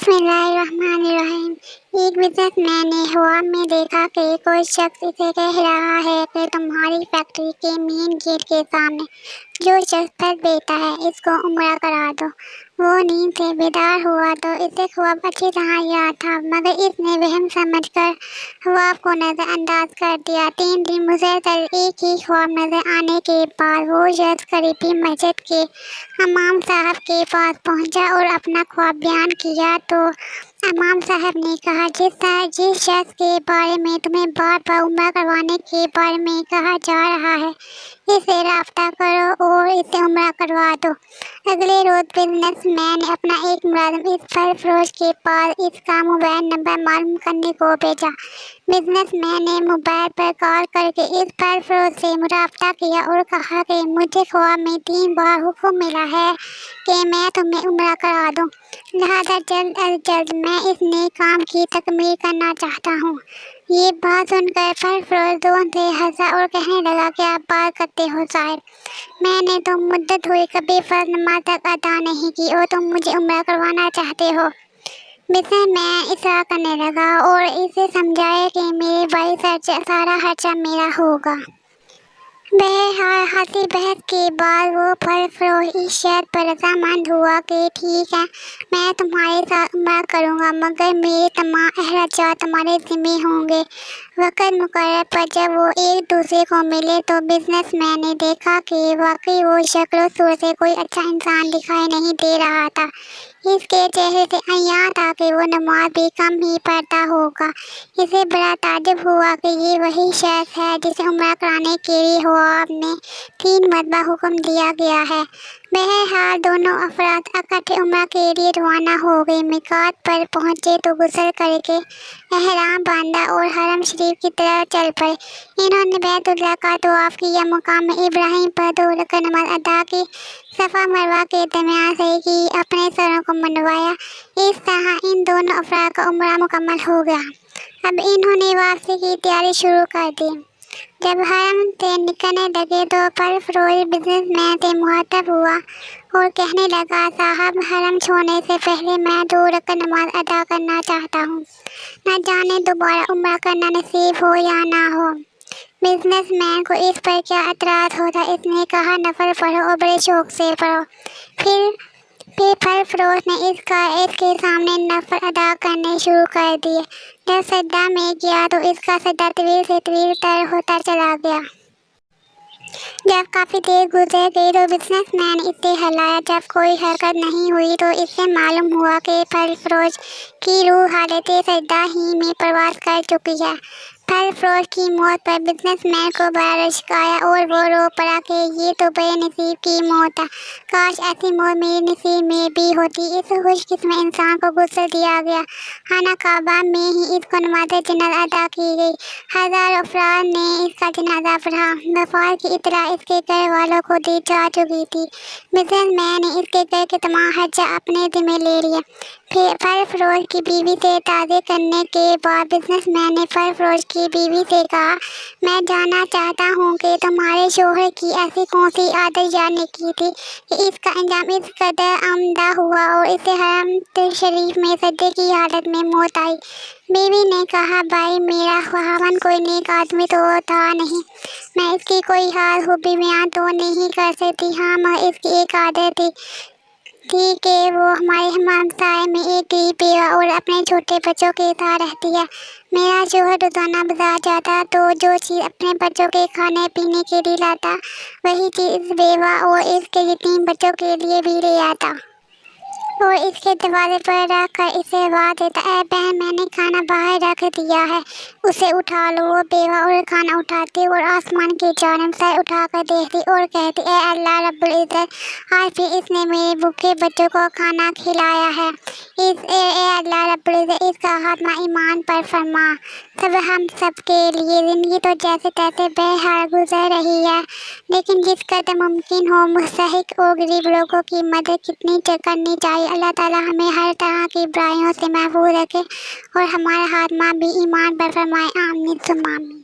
बिस्मिल्लाहिर्रहमानिर्रहीम। एक बिजनेसमैन ने ख्वाब में देखा कि कोई शख्स इसे कह रहा है कि तुम्हारी फैक्ट्री के मेन गेट के सामने जो शख्स फल बेचता है इसको उम्रा करा दो। वो नींद से बेदार हुआ तो इसे ख्वाब अच्छी तरह याद था, मगर इसने वहम समझकर ख्वाब को नज़रअंदाज कर दिया। 3 दिन मुसलसल एक ही ख्वाब नजर आने के बाद वो शख्स करीबी मस्जिद के इमाम साहब के पास पहुंचा और अपना ख्वाब बयान किया तो इमाम साहब ने कहा, जिस शख्स के बारे में तुम्हें बार बार उम्रा करवाने के बारे में कहा जा रहा है, इससे राब्ता करो और इसे उम्रा करवा दो। अगले रोज़ बिजनेसमैन ने अपना एक मुलाजिम इस फल फरोश के पास इसका मोबाइल नंबर मालूम करने को भेजा। बिजनेसमैन ने मोबाइल पर कॉल करके इस फल फरोश से राब्ता किया और कहा कि मुझे ख्वाब में 3 बार हुक्म मिला है कि मैं तुम्हें उम्रा करा दूं, लिहाजा जल्द अज जल्द मैं इस नेक काम की तकमील करना चाहता हूँ। ये बात सुनकर फल फरोश जोर से हंसा और कहने लगा कि आप बात करते हो साहिब, मैंने तो मुद्दत हुई कभी फर्ज नमाज तक अदा नहीं की और तुम मुझे उम्रा करवाना चाहते हो। बिजनेसमैन इसरार करने लगा और इसे समझाया कि मेरे भाई सारा खर्चा मेरा होगा। बहरहाल हंसी बहस के बाद वो फल फरोश इस शर्त पर रजामंद हुआ कि ठीक है, मैं तुम्हारे साथ उम्रा करूँगा, मगर मेरे तमाम अखराजात तुम्हारे ज़िम्मे होंगे। वक़्त मुकर्रर पर जब वो एक दूसरे को मिले तो बिजनेसमैन ने देखा कि वाकई वो शक्ल सूरत से कोई अच्छा इंसान दिखाई नहीं दे रहा था। इसके चेहरे से अय्यान था कि वो नमाज भी कम ही पढ़ता होगा। इसे बड़ा ताज्जुब हुआ कि ये वही शख्स है जिसे उम्रा कराने के लिए ख्वाब में 3 मरतबा हुक्म दिया गया है। बहरहाल दोनों अफराद इकट्ठे उम्रा के लिए रवाना हो गए। मिकात पर पहुँचे तो गुस्ल करके एहराम बांधा और हरम शरीफ की तरफ चल पड़े। इन्होंने बैतुल्लाह का तवाफ किया, मुकाम इब्राहिम पर 2 रकात नमाज अदा की, सफ़ा मरवा के दरमियान सही की, अपने सरों को मुंडवाया। इस तरह इन दोनों अफराद का उम्रा मुकम्मल हो गया। अब इन्होंने वापसी की तैयारी शुरू कर दी। जब हरम से निकलने लगे तो फल फरोश बिजनेसमैन से मुखातब हुआ और कहने लगा, साहब हरम छोड़ने से पहले मैं 2 रकात नमाज अदा करना चाहता हूँ, न जाने दोबारा उम्रा करना नसीब हो या ना हो। बिजनेसमैन को इस पर क्या एतराज़ होता, इसने कहा नफल पढ़ो और बड़े शौक से पढ़ो। फिर फल फरोश ने इसके सामने नफल अदा करने शुरू कर दिए। जब सजदा में गया तो इसका सजदा तवील से तवील तर होता चला गया। जब काफ़ी देर गुजर गई तो बिजनेसमैन इसे हिलाया। जब कोई हरकत नहीं हुई तो इससे मालूम हुआ कि फल फरोश की रूह हालत सजदा ही में परवास कर चुकी है। फल फरोश की मौत पर बिजनेसमैन को बड़ा रश्क आया और वो रो पड़ा कि ये तो बड़े नसीब की मौत है, काश ऐसी मौत मेरे नसीब में भी होती। इस खुशकिस्मत इंसान को गुस्ल दिया गया। खाना काबा में ही इसको नमाज जनाज़ा अदा की गई। हज़ारों अफराद ने इसका जनाजा पढ़ा। वफात की इत्तला इसके घर वालों को दी जा चुकी थी। बिजनेसमैन ने इसके घर के तमाम खर्चा अपने ज़िम्मे ले लिया। फिर फल फरोश की बीवी से ताज़े करने के बाद बिजनेसमैन ने फल फरोश की बीवी से कहा, मैं जानना चाहता हूँ कि तुम्हारे शौहर की ऐसी कौन सी आदत या नेकी थी कि इसका अंजाम इस कदर आमदा हुआ और इसे हरम शरीफ में सजदे की हालत में मौत आई। बीवी ने कहा, भाई मेरा ख़ावंद कोई नेक आदमी तो था नहीं, मैं इसकी कोई हाल खूबी बयान तो नहीं कर सकती। हाँ, मगर इसकी एक आदत थी कि वो हमारे हमसाए में एक गरीब बेवा और अपने छोटे बच्चों के साथ रहती है। मेरा शौहर रोज़ाना बाजार जाता तो जो चीज़ अपने बच्चों के खाने पीने के लिए लाता वही चीज़ इस बेवा और इसके यतीम बच्चों के लिए भी ले आता और इसके दरवाजे पर रख कर इसे आवाज़ देता, ऐ बहन मैंने खाना बाहर रख दिया है, उसे उठा लो। वो बेवा और खाना उठाती और आसमान की जानिब सर उठा कर देखती और कहती, ऐ अल्लाह रब्बुल इज़्ज़त, आज भी इसने मेरे भूखे बच्चों को खाना खिलाया है। अल्लाह रब्बुल इज़्ज़त इसका खात्मा ईमान पर फरमा। सब हम सब के लिए ज़िंदगी तो जैसे तैसे बहरहाल गुजर रही है, लेकिन जिस कदर मुमकिन हो मुस्तहिक और गरीब लोगों की मदद कितनी करनी चाहिए। अल्लाह ताला हमें हर तरह की बुराइयों से महफूज रखे और हमारा खात्मा भी ईमान पर फरमाए। आमीन सुम्मा आमीन।